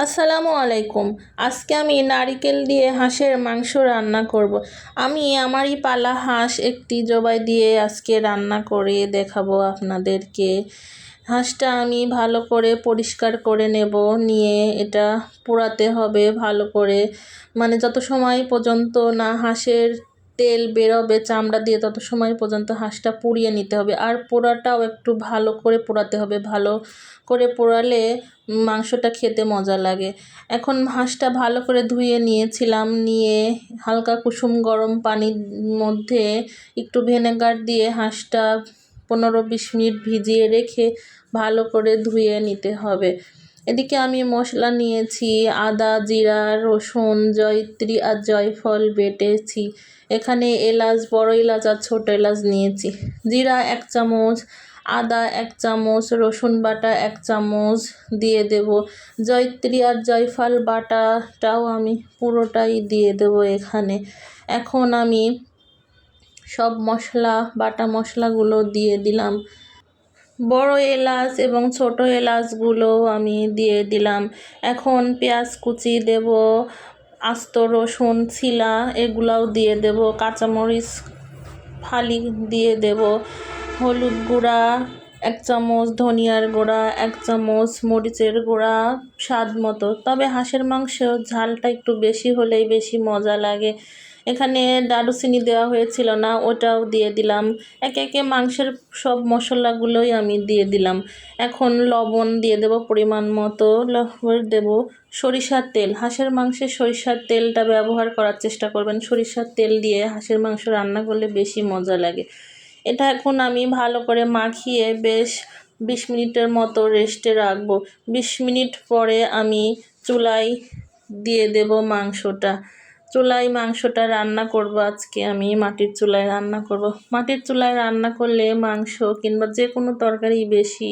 আসসালামু আলাইকুম। আজকে আমি নারিকেল দিয়ে হাঁসের মাংস রান্না করব। আমি আমারই পালা হাঁস একটি জবাই দিয়ে আজকে রান্না করে দেখাবো আপনাদেরকে। হাঁসটা আমি ভালো করে পরিষ্কার করে নেব, নিয়ে এটা পোড়াতে হবে ভালো করে, মানে যত সময় পর্যন্ত না হাঁসের তেল বেরোবে চামড়া দিয়ে তত সময় পর্যন্ত হাঁসটা পুড়িয়ে নিতে হবে। আর পোড়াটাও একটু ভালো করে পোড়াতে হবে, ভালো করে পোড়ালে মাংসটা খেতে মজা লাগে। এখন হাঁসটা ভালো করে ধুয়ে নিয়েছিলাম, নিয়ে হালকা কুসুম গরম পানির মধ্যে একটু ভিনেগার দিয়ে হাঁসটা 15-20 মিনিট ভিজিয়ে রেখে ভালো করে ধুয়ে নিতে হবে। এদিকে আমি মশলা নিয়েছি, আদা, জিরা, রসুন, জয়িত্রী আর জয়ফল বেটেছি। এখানে এলাচ, বড় এলাচ আর ছোট এলাচ নিয়েছি। জিরা 1 চামচ, আদা 1 চামচ, রসুন বাটা 1 চামচ দিয়ে দেব। জয়িত্রী আর জয়ফল বাটাটাও আমি পুরোটাই দিয়ে দেব এখানে। এখন আমি সব বাটা মশলাগুলো দিয়ে দিলাম। বড় এলাচ এবং ছোট এলাচগুলো আমি দিয়ে দিলাম। এখন পেঁয়াজ কুচি দেব, আস্ত রসুন ছিলা এগুলাও দিয়ে দেব, কাঁচামরিচ ফালি দিয়ে দেব, হলুদ গুঁড়া 1 চামচ, ধনিয়ার গুঁড়া 1 চামচ, মরিচের গুঁড়া স্বাদ মতো। তবে হাঁসের মাংস ঝালটা একটু বেশি হলেই বেশি মজা লাগে। এখানে দারুচিনি দেওয়া হয়েছিল না, ওটাও দিয়ে দিলাম। একে একে মাংসের সব মশলাগুলোই আমি দিয়ে দিলাম। এখন লবণ দিয়ে দেব পরিমাণ মতো, দেব সরিষার তেল। হাঁসের মাংসে সরিষার তেলটা ব্যবহার করার চেষ্টা করবেন। সরিষার তেল দিয়ে হাঁসের মাংস রান্না করলে বেশি মজা লাগে। এটা এখন আমি ভালো করে মাখিয়ে বেশ 20 মিনিটের মতো রেস্টে রাখবো। 20 মিনিট পরে আমি চুলায় দিয়ে দেব মাংসটা। চুলায় মাংসটা রান্না করব আজকে আমি মাটির চুলায় রান্না করব। মাটির চুলায় রান্না করলে মাংস কিংবা যে কোনো তরকারি বেশি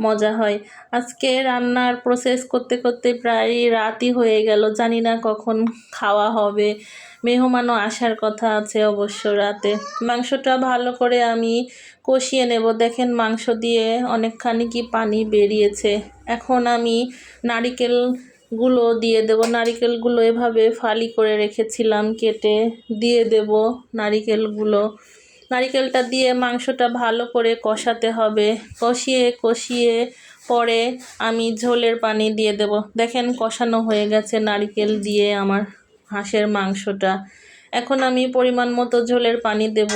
মজা হয়। আজকে রান্নার প্রসেস করতে করতে প্রায় রাতই হয়ে গেল, জানি না কখন খাওয়া হবে। মেহমানও আসার কথা আছে অবশ্য রাতে। মাংসটা ভালো করে আমি কষিয়ে নেব। দেখেন মাংস দিয়ে অনেকখানি কি পানি বেরিয়েছে। এখন আমি নারিকেলগুলো দিয়ে দেব। নারিকেলগুলো এভাবে ফালি করে রেখেছিলাম, কেটে দিয়ে দেব নারিকেলটা দিয়ে মাংসটা ভালো করে কষাতে হবে। কষিয়ে পরে আমি ঝোলের পানি দিয়ে দেব। দেখেন কষানো হয়ে গেছে নারিকেল দিয়ে আমার হাঁসের মাংসটা। এখন আমি পরিমাণ মতো ঝোলের পানি দেব।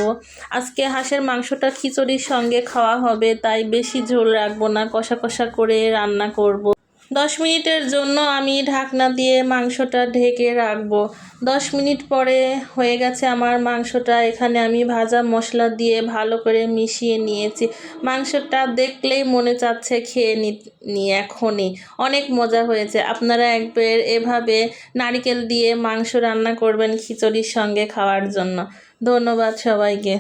আজকে হাঁসের মাংসটা খিচুড়ির সঙ্গে খাওয়া হবে, তাই বেশি ঝোল রাখবো না, কষা কষা করে রান্না করব। 10 মিনিটের জন্য আমি ঢাকনা দিয়ে মাংসটা ঢেকে রাখবো। 10 মিনিট পরে হয়ে গেছে আমার মাংসটা। এখানে আমি ভাজা মশলা দিয়ে ভালো করে মিশিয়ে নিয়েছি। মাংসটা দেখলেই মনে চাচ্ছে খেয়ে নি এখনই। অনেক মজা হয়েছে। আপনারা একবার এভাবে নারকেল দিয়ে মাংস রান্না করবেন খিচুড়ির সঙ্গে খাওয়ার জন্য। ধন্যবাদ সবাইকে।